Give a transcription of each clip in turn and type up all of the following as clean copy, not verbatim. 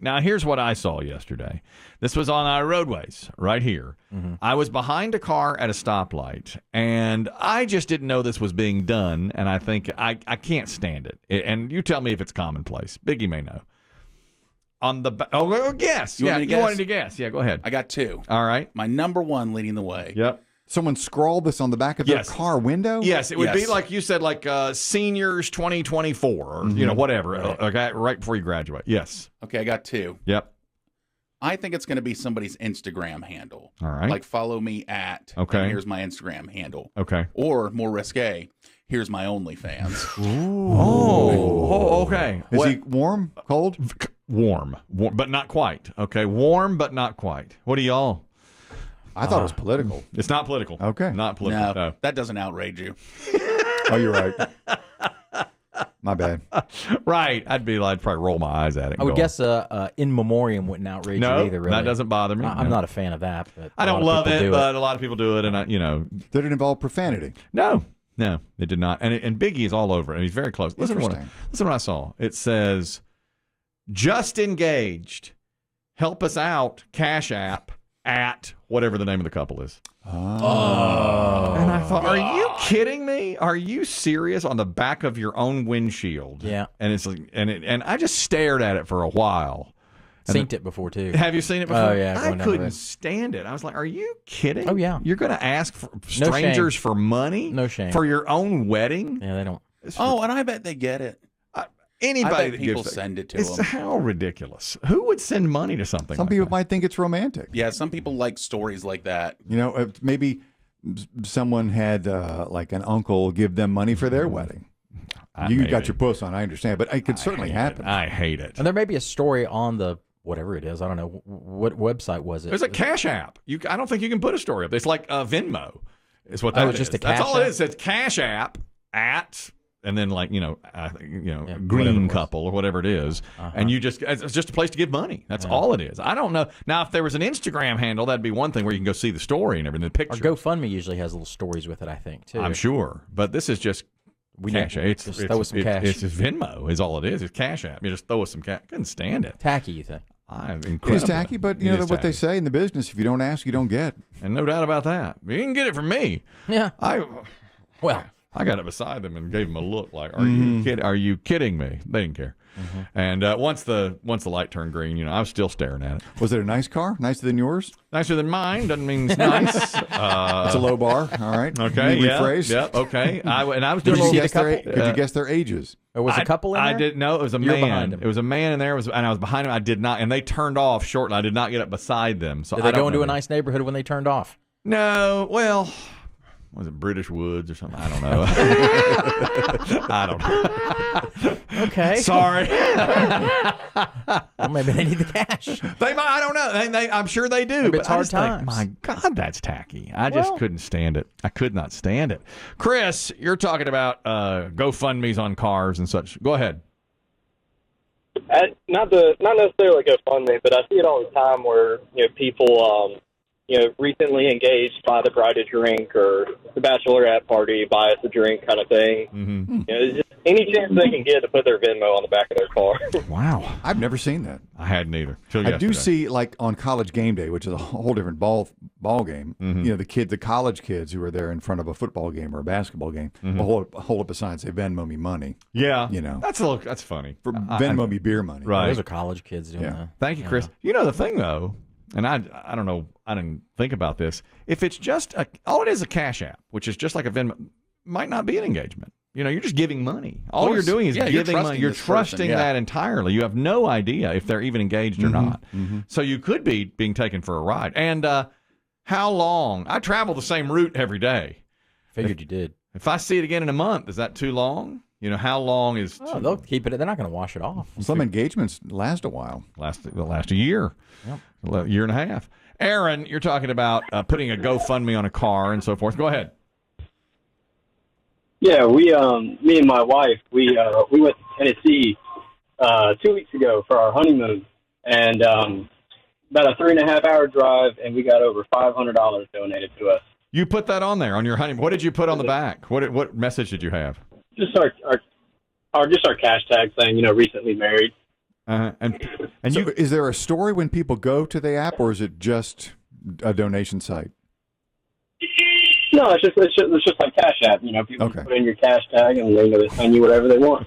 Now, here's what I saw yesterday. This was on our roadways right here. Mm-hmm. I was behind a car at a stoplight, and I just didn't know this was being done, and I think I can't stand it. And you tell me if it's commonplace. Biggie may know. On the guess. You wanted to guess. Yeah, go ahead. I got two. All right. My number one leading the way. Yep. Someone scrawled this on the back of their car window? Yes, it would be like you said, like seniors 2024 or, whatever, okay, right before you graduate. Yes. Okay, I got two. Yep. I think it's going to be somebody's Instagram handle. All right. Like follow me at. Okay. And here's my Instagram handle. Okay. Or more risque, here's my OnlyFans. Ooh. Oh, okay. Is he warm, cold? Warm, but not quite. Okay, warm, but not quite. What do y'all? I thought it was political. It's not political. Okay. Not political. No, that doesn't outrage you. Oh, you're right. My bad. Right. I'd probably roll my eyes at it. I would guess in memoriam wouldn't outrage you either, really. That doesn't bother me. I'm not a fan of that. But I don't love it, but a lot of people do it, and Did it involve profanity? No, it did not. And Biggie is all over it, and he's very close. Listen to what I saw. It says, just engaged. Help us out, Cashapp, at whatever the name of the couple is. Oh. And I thought, are you kidding me? Are you serious? On the back of your own windshield. Yeah. And it's like, and I just stared at it for a while. Seen it before, too. Have you seen it before? Oh, yeah. I couldn't stand it. I was like, are you kidding? Oh, yeah. You're going to ask for strangers for money? No shame. For your own wedding? Yeah, they don't. And I bet they get it. Anybody that people send it to it's them. How ridiculous. Who would send money to something Some like people that? might think it's romantic. Yeah, some people like stories like that. Maybe someone had like an uncle give them money for their wedding. You got your puss on, I understand, but it could certainly happen. I hate it. And there may be a story on the whatever it is. I don't know. What website was it? There's a Cashapp. I don't think you can put a story up. It's like Venmo is what that is. Just a That's all it is. Cash It's Cashapp at... And then, green couple or whatever it is, and it's just a place to give money. That's all it is. I don't know. Now, if there was an Instagram handle, that'd be one thing where you can go see the story and everything, the picture. Or GoFundMe usually has little stories with it, I think, too. I'm sure, but this is just cash. It's throw us some cash. It's just Venmo is all it is. It's Cash App. You just throw us some cash. Couldn't stand it. Tacky, you think? It is tacky, but you know what they say in the business: if you don't ask, you don't get. And no doubt about that. You can get it from me. Yeah. I got it beside them and gave them a look like, Are you kidding me? They didn't care. Mm-hmm. And once the light turned green, I was still staring at it. Was it a nice car? Nicer than yours? Nicer than mine doesn't mean it's nice. It's a low bar. All right. Okay. Rephrase. Yeah. Okay. I was doing Could you guess their ages? Or was a couple in there? I didn't know. It was a man. It was a man in there. And I was behind him. I did not. And they turned off shortly. I did not get up beside them. So did they go into a nice neighborhood when they turned off? No. Well. Was it British Woods or something? I don't know. I don't know. Okay. Sorry. Well, maybe they need the cash. They might. I don't know. I'm sure they do. Maybe but it's hard times. My God, that's tacky. I just couldn't stand it. I could not stand it. Chris, you're talking about GoFundMes on cars and such. Go ahead. Not necessarily GoFundMe, but I see it all the time where people recently engaged buy the bride a drink, or the bachelorette party buy us a drink kind of thing. Mm-hmm. It's just any chance they can get to put their Venmo on the back of their car. Wow. I've never seen that. I hadn't either. I do see, like, on College Game Day, which is a whole different ball game, the college kids who are there in front of a football game or a basketball game will hold up a sign and say, Venmo me money. Yeah. That's funny. For Venmo me beer money. Right. Those are college kids doing that. Thank you, Chris. The thing, though, and I don't know, I didn't think about this. If it's just all it is a Cash App, which is just like a Venmo, might not be an engagement. You're just giving money. All you're doing is giving money. You're trusting that entirely. You have no idea if they're even engaged or not. Mm-hmm. So you could be being taken for a ride. And how long? I travel the same route every day. Figured you did. If I see it again in a month, is that too long? How long is... they'll keep it. They're not going to wash it off. Some engagements last a while. Last a year. Yep. A year and a half. Aaron, you're talking about putting a GoFundMe on a car and so forth. Go ahead. Yeah, me and my wife, we went to Tennessee 2 weeks ago for our honeymoon, and about a 3.5-hour drive, and we got over $500 donated to us. You put that on there on your honeymoon. What did you put on the back? What message did you have? Just our cash tag saying, recently married. And So you is there a story when people go to the app, or is it just a donation site? No, it's just like Cash App. You know, people Okay. put in your cash tag and they're going to send you whatever they want.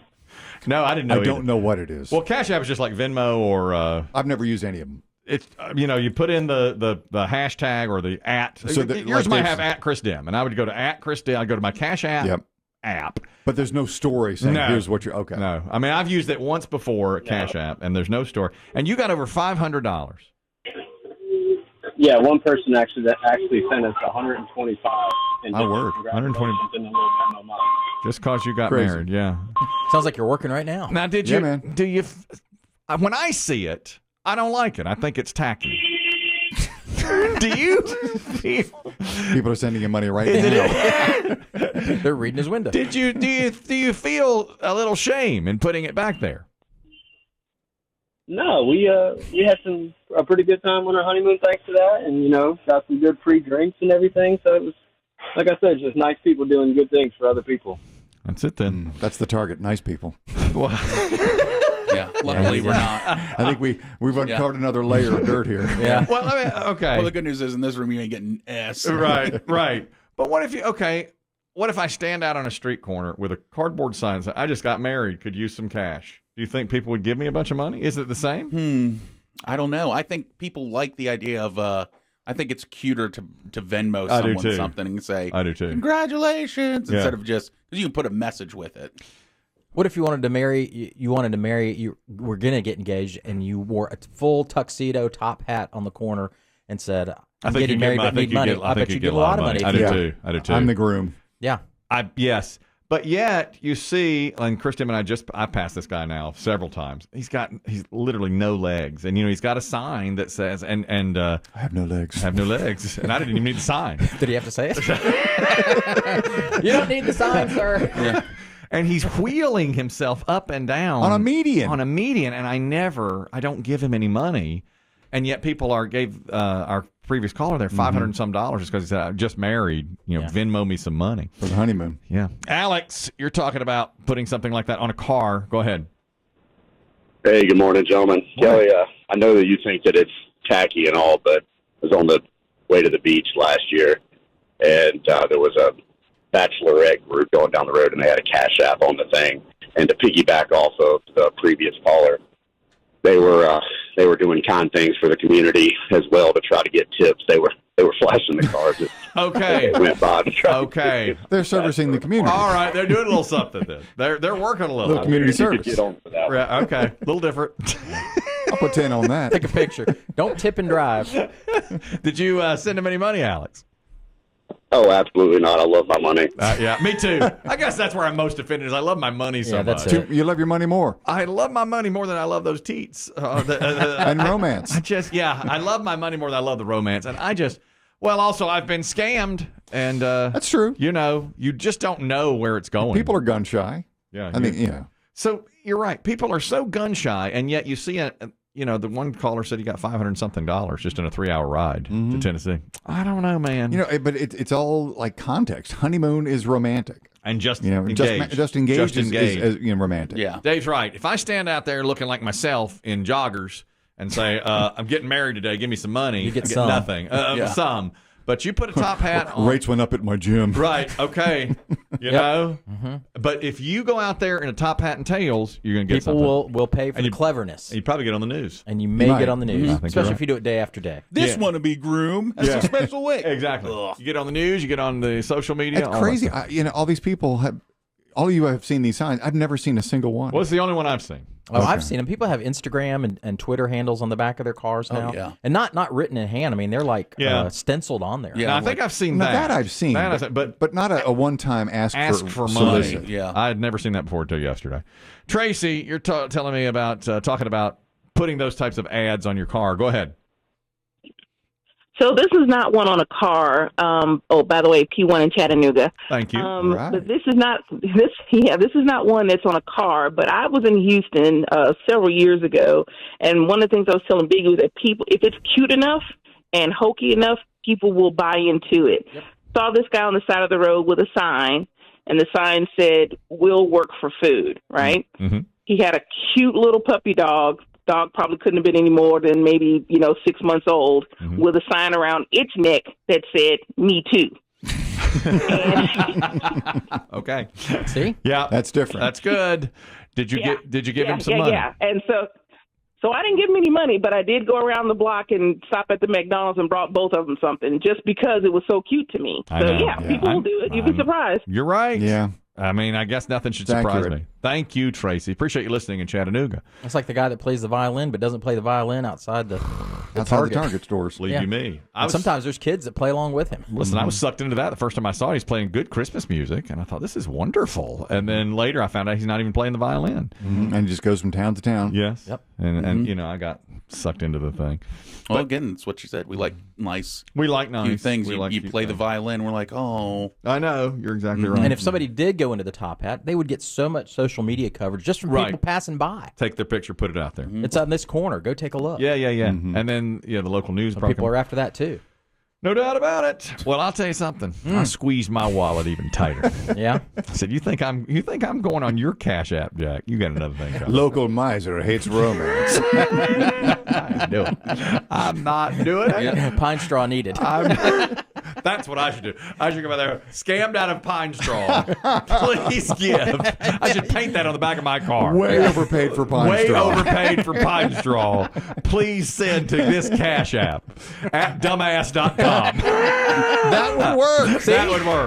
no, I didn't know. I don't know what it is. Well, Cash App is just like Venmo or I've never used any of them. it's you put in the hashtag or the at. So Yours like might there's- have at Chris Demm, and I would go to at Chris Demm. I'd go to my Cash App app. But there's no story saying No. here's what you're okay. No, I mean I've used it once before at Cash App, and there's no story. And you got over $500. Yeah, one person actually sent us 125. My word, 120 in the little Venmo money. Just cause you got Crazy. married, yeah. Sounds like you're working right now. Now, did Yeah, you? man. Do you? When I see it, I don't like it. I think it's tacky. Do you? People are sending you money right now. They're reading his window. Do you feel a little shame in putting it back there? No, we had a pretty good time on our honeymoon thanks to that, and got some good free drinks and everything. So it was, like I said, just nice people doing good things for other people. That's it then. That's the target. Nice people. Well, Yeah, luckily we're not. I think we've uncovered another layer of dirt here. Yeah. well, I mean, okay. Well, the good news is in this room you ain't getting S. Right. But what if I stand out on a street corner with a cardboard sign that says, I just got married, could use some cash? Do you think people would give me a bunch of money? Is it the same? I don't know. I think people like the idea of. I think it's cuter to Venmo I do someone too. something and say, I do too. congratulations, Yeah. instead of just because you can put a message with it. What if you wanted to marry? You wanted to marry. You were gonna get engaged, and you wore a full tuxedo, top hat on the corner, and said, I "I'm think getting married, but need money." I bet you get a lot of money. I if do you- too. I do too. I'm the groom. Yeah. Yes. But yet you see, and Kristen and I passed this guy now several times. He's literally no legs, and he's got a sign that says, and I have no legs. have no legs, and I didn't even need the sign. Did he have to say it? You don't need the sign, sir. And he's wheeling himself up and down On a median. and I don't give him any money, and yet people gave our previous caller there $500 and some dollars just because he said, I just married, Venmo me some money For the honeymoon. Yeah. Alex, you're talking about putting something like that on a car. Go ahead. Hey, good morning, gentlemen. Kelly, I know that you think that it's tacky and all, but I was on the way to the beach last year, and there was a bachelorette group going down the road, and they had a Cash App on the thing. And to piggyback off of the previous caller, they were doing kind things for the community as well to try to get tips. They were flashing the cars as Okay. they went by to try. Okay. They're servicing the community. All right. They're doing a little something then. They're working a Little little. community You could service. get on for that. Yeah, okay. A little different. I'll put 10 on that. Take a picture. Don't tip and drive. Did you send him any money, Alex? Oh, absolutely not. I love my money. Yeah, me too. I guess that's where I'm most offended is I love my money so Yeah, that's much. it. You love your money more. I love my money more than I love those teats. And romance. I love my money more than I love the romance. And also I've been scammed. And, That's true. you just don't know where it's going. People are gun shy. yeah. I mean, So you're right. People are so gun shy. And yet you see the one caller said he got $500 and something just in a 3-hour ride to Tennessee. I don't know, man. but it's all like context. Honeymoon is romantic. and just Just engaged. engaged, Just is romantic. Yeah. Dave's right. If I stand out there looking like myself in joggers and say, I'm getting married today, give me some money, You get I some. nothing. Some. But you put a top hat on. Rates went up at my gym. Right. Okay. You know? But if you go out there in a top hat and tails, you're going to get People something. will pay for And the you- cleverness. And you probably get on the news. And you may might. get on the news, I think you're especially right. if you do it day after day. This Yeah. wanna be groom. That's Yeah. a special way. Exactly. You get on the news, you get on the social media. It's all that crazy. stuff. All these people have. All of you have seen these signs. I've never seen a single one. Well, it's the only one I've seen. Oh, I've seen them. People have Instagram and Twitter handles on the back of their cars now. yeah. And not written in hand. I mean, they're like Yeah. stenciled on there. Yeah. Now, I think I've seen Now, that. that I've seen, That I've seen, but but not a one-time ask for solicit. money. Yeah. I had never seen that before until yesterday. Tracy, you're telling me about talking about putting those types of ads on your car. Go ahead. So this is not one on a car. By the way, P1 in Chattanooga. Thank you. Right. But this is not one that's on a car. But I was in Houston several years ago, and one of the things I was telling Biggie was that people, if it's cute enough and hokey enough, people will buy into it. Yep. Saw this guy on the side of the road with a sign, and the sign said, "We'll work for food." Right? Mm-hmm. He had a cute little puppy dog Dog probably couldn't have been any more than maybe 6 months old, with a sign around its neck that said "Me too." Okay. See? Yeah, That's different. That's good. Did you give him some money? Yeah, and so I didn't give him any money, but I did go around the block and stop at the McDonald's and brought both of them something just because it was so cute to me. I So know. yeah, people will do it. You'd be surprised. You're right. Yeah. I mean, I guess nothing should It's surprise accurate. me. Thank you, Tracy. Appreciate you listening in Chattanooga. It's like the guy that plays the violin but doesn't play the violin outside the Outside the Target stores. Believe Yeah. you me. And sometimes there's kids that play along with him. Listen, I was sucked into that the first time I saw it. He's playing good Christmas music, and I thought, this is wonderful. And then later I found out he's not even playing the violin. And he just goes from town to town. Yes. Yep. And I got sucked into the thing. Well, again, it's what you said. We like nice, We like nice cute things. We You, like you cute play the things. violin. We're like, oh. I know. You're exactly right. And if somebody did go into the top hat, they would get so much social media coverage just from Right. people passing by. Take their picture, put it out there. It's on this corner. Go take a look. Yeah. And then, the local news probably People are after that too. no doubt about it. Well, I'll tell you something. I squeezed my wallet even tighter. Yeah. I said, "You think I'm going on your Cash App, Jack? You got another thing coming." Local miser hates romance. I'm not doing it. Pine straw needed. That's what I should do. I should go out there, scammed out of pine straw. Please give. I should paint that on the back of my car. Way overpaid for pine Way straw. overpaid for pine straw. Please send to this Cash App at dumbass.com. That would work. That would work.